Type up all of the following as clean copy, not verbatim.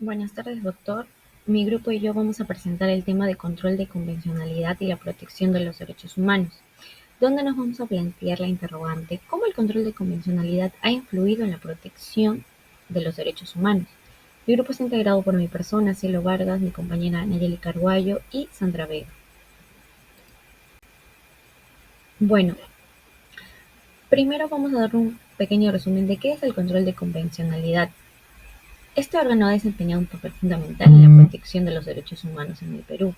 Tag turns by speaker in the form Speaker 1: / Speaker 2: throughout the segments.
Speaker 1: Buenas tardes, doctor. Mi grupo y yo vamos a presentar el tema de control de convencionalidad y la protección de los derechos humanos, donde nos vamos a plantear la interrogante ¿cómo el control de convencionalidad ha influido en la protección de los derechos humanos? Mi grupo está integrado por mi persona, Cielo Vargas, mi compañera Nayeli Carguayo y Sandra Vega. Bueno, primero vamos a dar un pequeño resumen de qué es el control de convencionalidad. Este órgano ha desempeñado un papel fundamental en la protección de los derechos humanos en el Perú.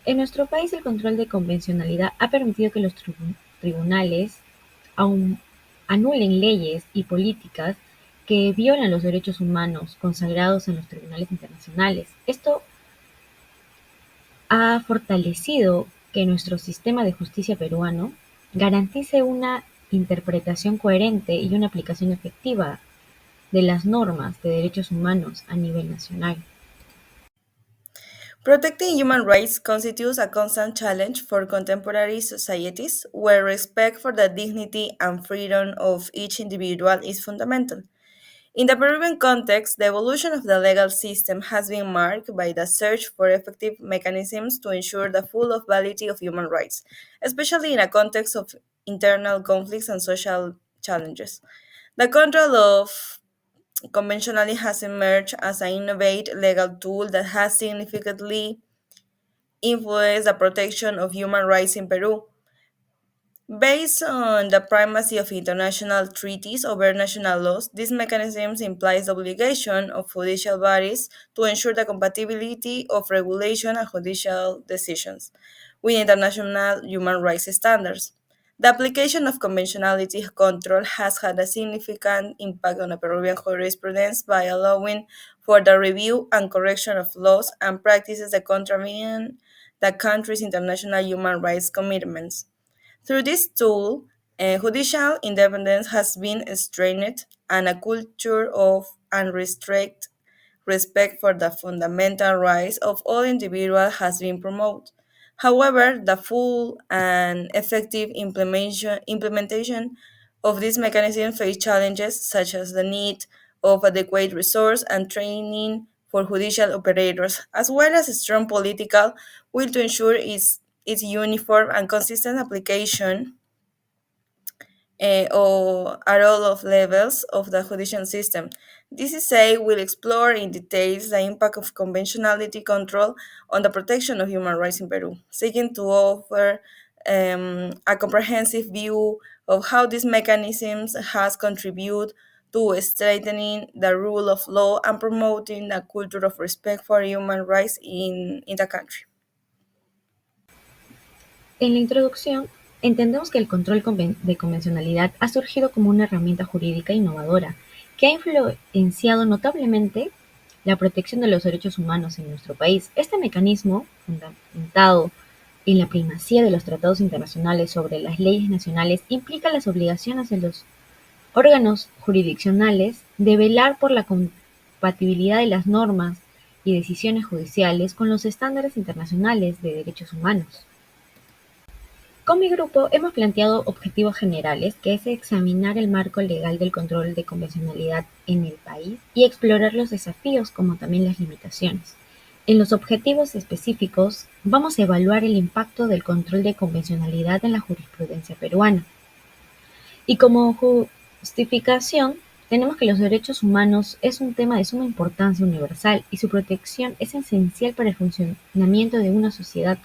Speaker 1: En nuestro país, el control de convencionalidad ha permitido que los tribunales anulen leyes y políticas que violan los derechos humanos consagrados en los tribunales internacionales. Esto ha fortalecido que nuestro sistema de justicia peruano garantice una interpretación coherente y una aplicación efectiva de las normas de derechos humanos a nivel nacional.
Speaker 2: Protecting human rights constitutes a constant challenge for contemporary societies where respect for the dignity and freedom of each individual is fundamental. In the Peruvian context, the evolution of the legal system has been marked by the search for effective mechanisms to ensure the full validity of human rights, especially in a context of internal conflicts and social challenges. The control of conventionally has emerged as an innovative legal tool that has significantly influenced the protection of human rights in Peru. Based on the primacy of international treaties over national laws, this mechanism implies the obligation of judicial bodies to ensure the compatibility of regulation and judicial decisions with international human rights standards. The application of conventionality control has had a significant impact on the Peruvian jurisprudence by allowing for the review and correction of laws and practices that contravene the country's international human rights commitments. Through this tool, judicial independence has been strengthened and a culture of unrestricted respect for the fundamental rights of all individuals has been promoted. However, the full and effective implementation of this mechanism face challenges such as the need of adequate resource and training for judicial operators, as well as a strong political will to ensure its uniform and consistent application or at all of levels of the judicial system. This essay will explore in details the impact of conventionality control on the protection of human rights in Peru, seeking to offer a comprehensive view of how these mechanisms has contributed to strengthening the rule of law and promoting a culture of respect for human rights in the country.
Speaker 1: En la introducción, entendemos que el control de convencionalidad ha surgido como una herramienta jurídica innovadora que ha influenciado notablemente la protección de los derechos humanos en nuestro país. Este mecanismo, fundamentado en la primacía de los tratados internacionales sobre las leyes nacionales, implica las obligaciones de los órganos jurisdiccionales de velar por la compatibilidad de las normas y decisiones judiciales con los estándares internacionales de derechos humanos. Con mi grupo hemos planteado objetivos generales, que es examinar el marco legal del control de convencionalidad en el país y explorar los desafíos como también las limitaciones. En los objetivos específicos vamos a evaluar el impacto del control de convencionalidad en la jurisprudencia peruana. Y como justificación, tenemos que los derechos humanos es un tema de suma importancia universal y su protección es esencial para el funcionamiento de una sociedad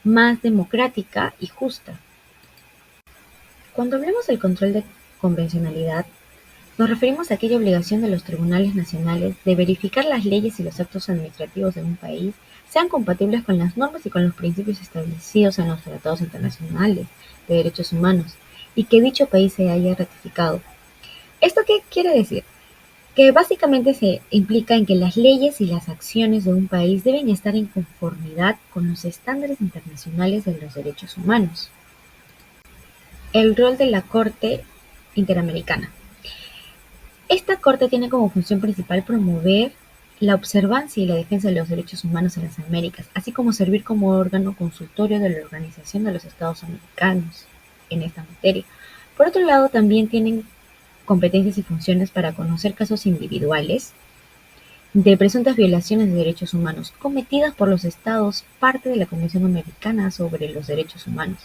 Speaker 1: más democrática y justa. Cuando hablamos del control de convencionalidad, nos referimos a aquella obligación de los tribunales nacionales de verificar las leyes y los actos administrativos de un país sean compatibles con las normas y con los principios establecidos en los tratados internacionales de derechos humanos y que dicho país se haya ratificado. ¿Esto qué quiere decir? Que básicamente se implica en que las leyes y las acciones de un país deben estar en conformidad con los estándares internacionales de los derechos humanos. El rol de la Corte Interamericana. Esta Corte tiene como función principal promover la observancia y la defensa de los derechos humanos en las Américas, así como servir como órgano consultorio de la Organización de los Estados Americanos en esta materia. Por otro lado, también tienen competencias y funciones para conocer casos individuales de presuntas violaciones de derechos humanos cometidas por los Estados parte de la Convención Americana sobre los Derechos Humanos.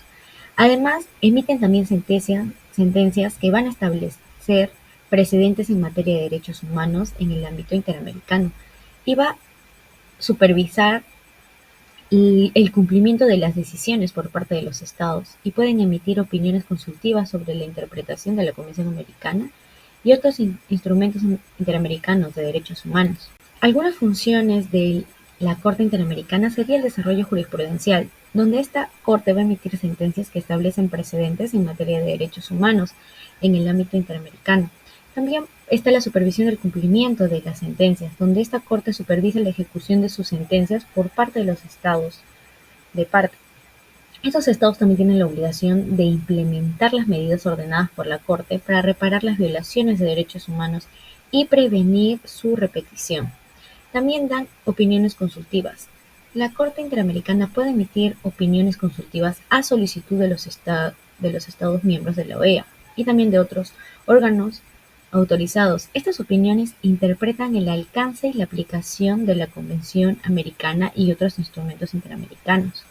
Speaker 1: Además, emiten también sentencias que van a establecer precedentes en materia de derechos humanos en el ámbito interamericano y va a supervisar el cumplimiento de las decisiones por parte de los Estados y pueden emitir opiniones consultivas sobre la interpretación de la Convención Americana y otros instrumentos interamericanos de derechos humanos. Algunas funciones de la Corte Interamericana sería el desarrollo jurisprudencial, donde esta Corte va a emitir sentencias que establecen precedentes en materia de derechos humanos en el ámbito interamericano. También está la supervisión del cumplimiento de las sentencias, donde esta Corte supervisa la ejecución de sus sentencias por parte de los estados de parte. Estos estados también tienen la obligación de implementar las medidas ordenadas por la Corte para reparar las violaciones de derechos humanos y prevenir su repetición. También dan opiniones consultivas. La Corte Interamericana puede emitir opiniones consultivas a solicitud de los Estados miembros de la OEA y también de otros órganos autorizados. Estas opiniones interpretan el alcance y la aplicación de la Convención Americana y otros instrumentos interamericanos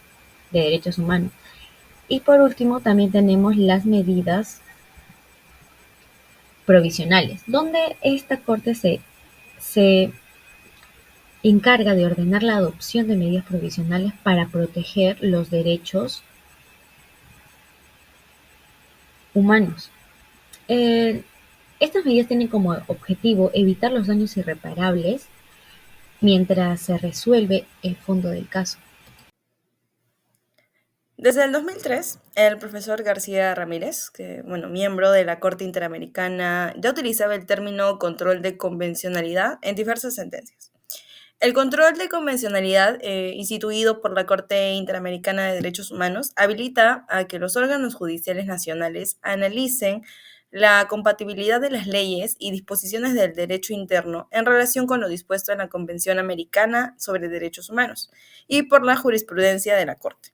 Speaker 1: de derechos humanos. Y por último, también tenemos las medidas provisionales, donde esta Corte se encarga de ordenar la adopción de medidas provisionales para proteger los derechos humanos. Eh, Estas medidas tienen como objetivo evitar los daños irreparables mientras se resuelve el fondo del caso.
Speaker 2: Desde el 2003, el profesor García Ramírez, miembro de la Corte Interamericana, ya utilizaba el término control de convencionalidad en diversas sentencias. El control de convencionalidad, instituido por la Corte Interamericana de Derechos Humanos, habilita a que los órganos judiciales nacionales analicen la compatibilidad de las leyes y disposiciones del derecho interno en relación con lo dispuesto en la Convención Americana sobre Derechos Humanos y por la jurisprudencia de la Corte.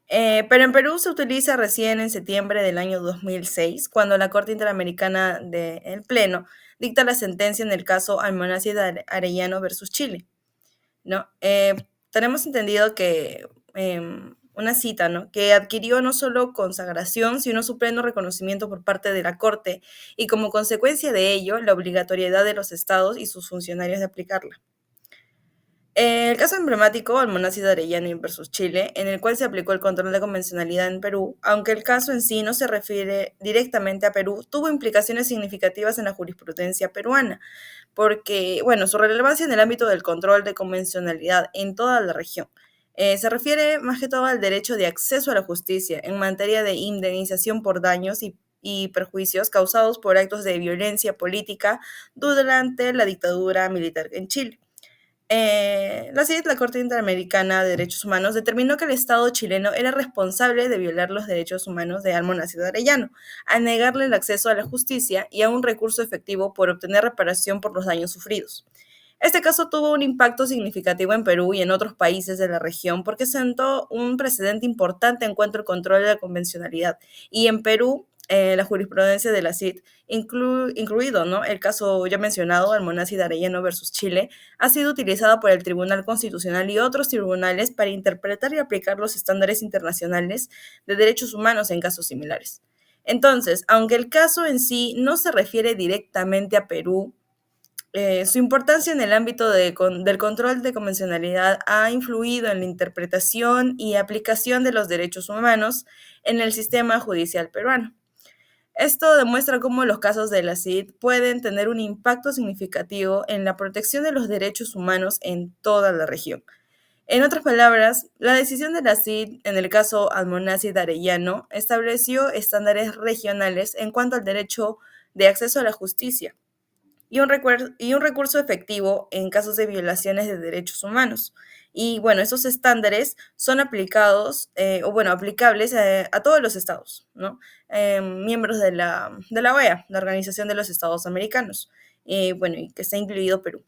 Speaker 2: Pero en Perú se utiliza recién en septiembre del año 2006, cuando la Corte Interamericana del Pleno dicta la sentencia en el caso Almonacid Arellano versus Chile, ¿no? Tenemos entendido que una cita, ¿no? Que adquirió no solo consagración, sino su pleno reconocimiento por parte de la Corte y como consecuencia de ello, la obligatoriedad de los estados y sus funcionarios de aplicarla. El caso emblemático, Almonacid Arellano versus Chile, en el cual se aplicó el control de convencionalidad en Perú, aunque el caso en sí no se refiere directamente a Perú, tuvo implicaciones significativas en la jurisprudencia peruana, porque, su relevancia en el ámbito del control de convencionalidad en toda la región. Se refiere más que todo al derecho de acceso a la justicia en materia de indemnización por daños y perjuicios causados por actos de violencia política durante la dictadura militar en Chile. La Corte Interamericana de Derechos Humanos determinó que el Estado chileno era responsable de violar los derechos humanos de Almonacid Arellano, al negarle el acceso a la justicia y a un recurso efectivo por obtener reparación por los daños sufridos. Este caso tuvo un impacto significativo en Perú y en otros países de la región porque sentó un precedente importante en cuanto al control de la convencionalidad. Y en Perú, la jurisprudencia de la CID, incluido, ¿no?, el caso ya mencionado, Almonacid Arellano versus Chile, ha sido utilizado por el Tribunal Constitucional y otros tribunales para interpretar y aplicar los estándares internacionales de derechos humanos en casos similares. Entonces, aunque el caso en sí no se refiere directamente a Perú, su importancia en el ámbito del control de convencionalidad ha influido en la interpretación y aplicación de los derechos humanos en el sistema judicial peruano. Esto demuestra cómo los casos de la CID pueden tener un impacto significativo en la protección de los derechos humanos en toda la región. En otras palabras, la decisión de la CID en el caso Almonacid Arellano estableció estándares regionales en cuanto al derecho de acceso a la justicia y un recurso efectivo en casos de violaciones de derechos humanos. Y esos estándares son aplicables a todos los estados, ¿no? Miembros de la OEA, la Organización de los Estados Americanos, y que está incluido Perú.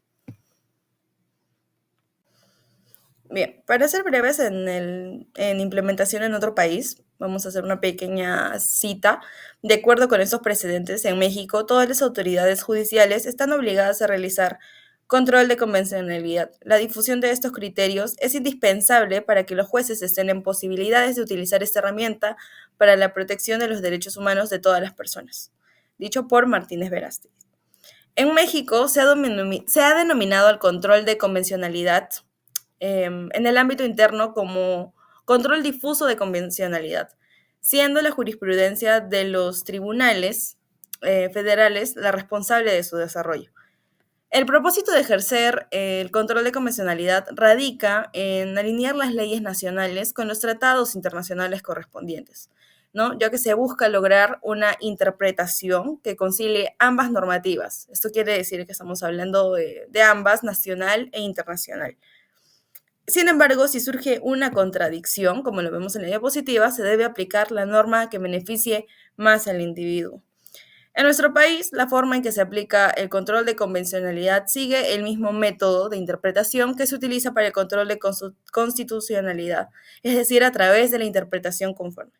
Speaker 2: Bien, para ser breves en implementación en otro país, vamos a hacer una pequeña cita. De acuerdo con estos precedentes, en México, todas las autoridades judiciales están obligadas a realizar Control de convencionalidad. La difusión de estos criterios es indispensable para que los jueces estén en posibilidades de utilizar esta herramienta para la protección de los derechos humanos de todas las personas. Dicho por Martínez Verástegui. En México se ha denominado al control de convencionalidad en el ámbito interno como control difuso de convencionalidad, siendo la jurisprudencia de los tribunales federales la responsable de su desarrollo. El propósito de ejercer el control de convencionalidad radica en alinear las leyes nacionales con los tratados internacionales correspondientes, ¿no? Ya que se busca lograr una interpretación que concilie ambas normativas. Esto quiere decir que estamos hablando de ambas, nacional e internacional. Sin embargo, si surge una contradicción, como lo vemos en la diapositiva, se debe aplicar la norma que beneficie más al individuo. En nuestro país, la forma en que se aplica el control de convencionalidad sigue el mismo método de interpretación que se utiliza para el control de constitucionalidad, es decir, a través de la interpretación conforme.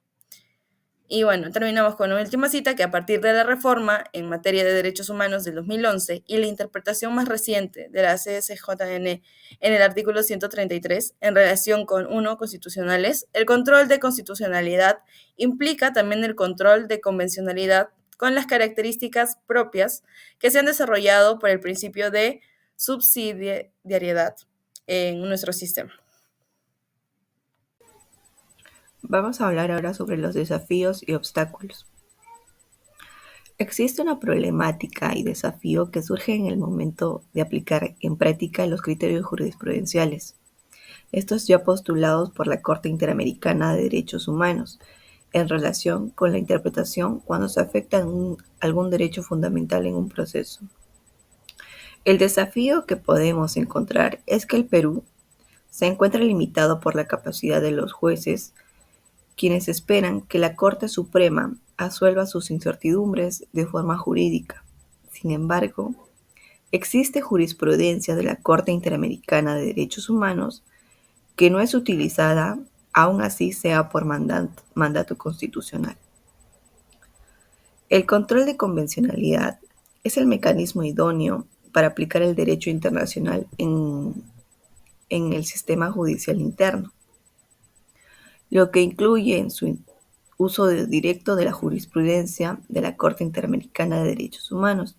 Speaker 2: Y bueno, terminamos con una última cita que a partir de la reforma en materia de derechos humanos del 2011 y la interpretación más reciente de la CSJN en el artículo 133 en relación con constitucionales, el control de constitucionalidad implica también el control de convencionalidad con las características propias que se han desarrollado por el principio de subsidiariedad en nuestro sistema.
Speaker 3: Vamos a hablar ahora sobre los desafíos y obstáculos. Existe una problemática y desafío que surge en el momento de aplicar en práctica los criterios jurisprudenciales. Estos ya postulados por la Corte Interamericana de Derechos Humanos en relación con la interpretación cuando se afecta algún derecho fundamental en un proceso. El desafío que podemos encontrar es que el Perú se encuentra limitado por la capacidad de los jueces, quienes esperan que la Corte Suprema asuelva sus incertidumbres de forma jurídica. Sin embargo, existe jurisprudencia de la Corte Interamericana de Derechos Humanos que no es utilizada, aun así sea por mandato constitucional. El control de convencionalidad es el mecanismo idóneo para aplicar el derecho internacional en el sistema judicial interno, lo que incluye en su uso directo de la jurisprudencia de la Corte Interamericana de Derechos Humanos.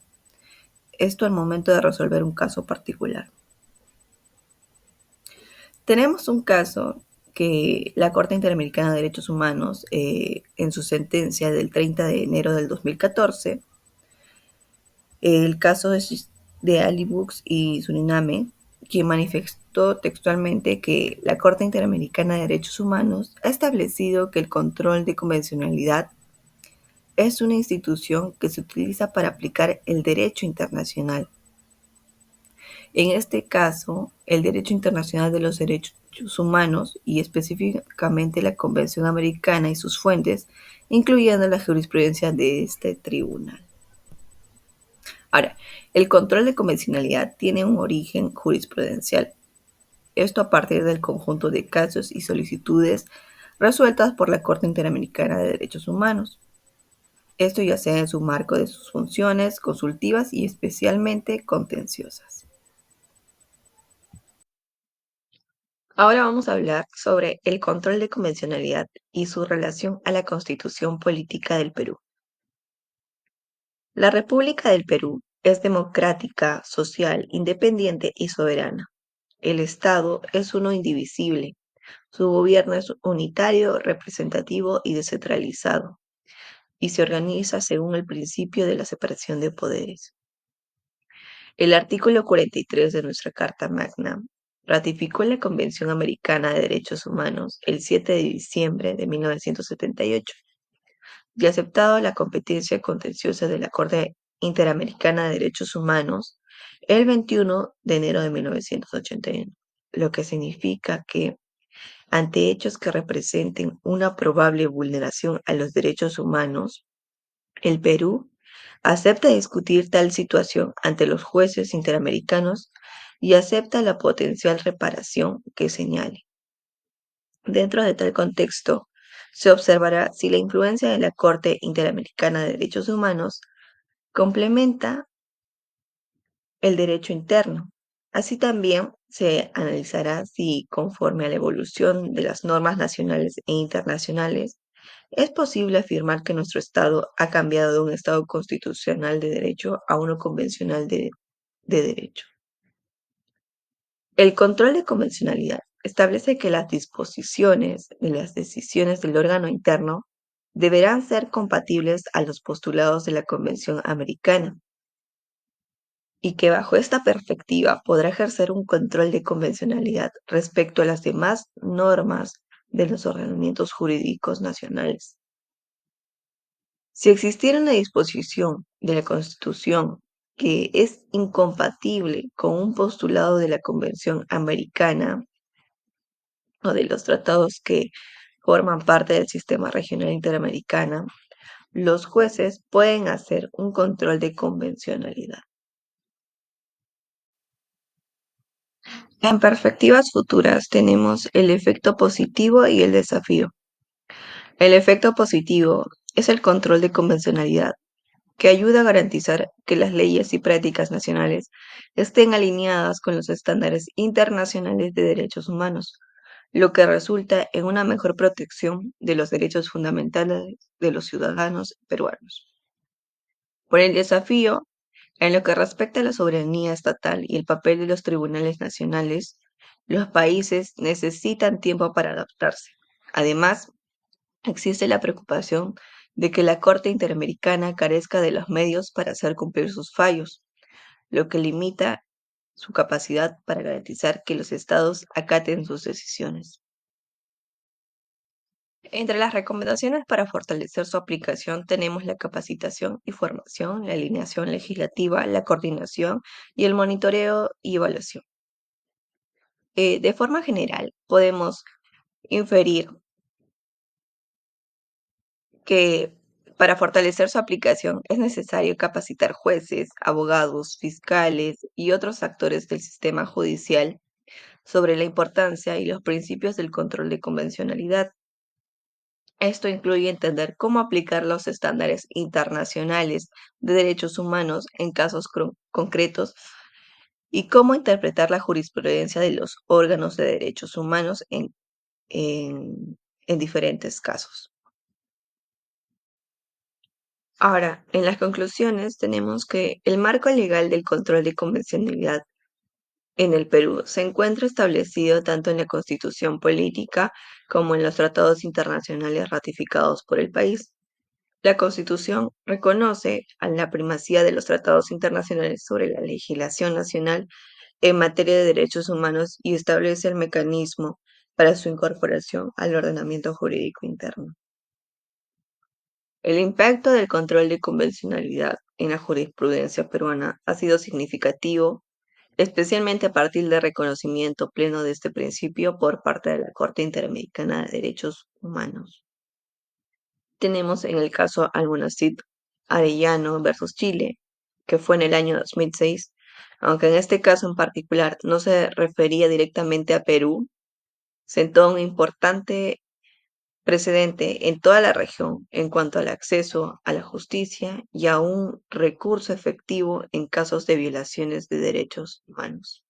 Speaker 3: Esto al momento de resolver un caso particular. Tenemos un caso que la Corte Interamericana de Derechos Humanos, en su sentencia del 30 de enero del 2014, el caso de Ali Bux y Suriname, quien manifestó textualmente que la Corte Interamericana de Derechos Humanos ha establecido que el control de convencionalidad es una institución que se utiliza para aplicar el derecho internacional. En este caso, el derecho internacional de los derechos humanos y específicamente la Convención Americana y sus fuentes, incluyendo la jurisprudencia de este tribunal. Ahora, el control de convencionalidad tiene un origen jurisprudencial. Esto a partir del conjunto de casos y solicitudes resueltas por la Corte Interamericana de Derechos Humanos. Esto ya sea en su marco de sus funciones consultivas y especialmente contenciosas. Ahora vamos a hablar sobre el control de convencionalidad y su relación a la Constitución Política del Perú. La República del Perú es democrática, social, independiente y soberana. El Estado es uno indivisible. Su gobierno es unitario, representativo y descentralizado, y se organiza según el principio de la separación de poderes. El artículo 43 de nuestra Carta Magna ratificó la Convención Americana de Derechos Humanos el 7 de diciembre de 1978 y aceptado la competencia contenciosa de la Corte Interamericana de Derechos Humanos el 21 de enero de 1981, lo que significa que, ante hechos que representen una probable vulneración a los derechos humanos, el Perú acepta discutir tal situación ante los jueces interamericanos y acepta la potencial reparación que señale. Dentro de tal contexto, se observará si la influencia de la Corte Interamericana de Derechos Humanos complementa el derecho interno Así también se analizará si, conforme a la evolución de las normas nacionales e internacionales, es posible afirmar que nuestro Estado ha cambiado de un Estado constitucional de derecho a uno convencional de derecho. El control de convencionalidad establece que las disposiciones de las decisiones del órgano interno deberán ser compatibles a los postulados de la Convención Americana y que bajo esta perspectiva podrá ejercer un control de convencionalidad respecto a las demás normas de los ordenamientos jurídicos nacionales. Si existiera una disposición de la Constitución que es incompatible con un postulado de la Convención Americana o de los tratados que forman parte del sistema regional interamericano, los jueces pueden hacer un control de convencionalidad. En perspectivas futuras tenemos el efecto positivo y el desafío. El efecto positivo es el control de convencionalidad, que ayuda a garantizar que las leyes y prácticas nacionales estén alineadas con los estándares internacionales de derechos humanos, lo que resulta en una mejor protección de los derechos fundamentales de los ciudadanos peruanos. Por el desafío, en lo que respecta a la soberanía estatal y el papel de los tribunales nacionales, los países necesitan tiempo para adaptarse. Además, existe la preocupación de que la Corte Interamericana carezca de los medios para hacer cumplir sus fallos, lo que limita su capacidad para garantizar que los estados acaten sus decisiones. Entre las recomendaciones para fortalecer su aplicación tenemos la capacitación y formación, la alineación legislativa, la coordinación y el monitoreo y evaluación. De forma general, podemos inferir que para fortalecer su aplicación es necesario capacitar jueces, abogados, fiscales y otros actores del sistema judicial sobre la importancia y los principios del control de convencionalidad. Esto incluye entender cómo aplicar los estándares internacionales de derechos humanos en casos concretos y cómo interpretar la jurisprudencia de los órganos de derechos humanos en diferentes casos. Ahora, en las conclusiones tenemos que el marco legal del control de convencionalidad en el Perú se encuentra establecido tanto en la Constitución política como en los tratados internacionales ratificados por el país. La Constitución reconoce a la primacía de los tratados internacionales sobre la legislación nacional en materia de derechos humanos y establece el mecanismo para su incorporación al ordenamiento jurídico interno. El impacto del control de convencionalidad en la jurisprudencia peruana ha sido significativo, especialmente a partir del reconocimiento pleno de este principio por parte de la Corte Interamericana de Derechos Humanos. Tenemos en el caso Almonacid Arellano versus Chile, que fue en el año 2006, aunque en este caso en particular no se refería directamente a Perú, sentó un importante precedente en toda la región en cuanto al acceso a la justicia y a un recurso efectivo en casos de violaciones de derechos humanos.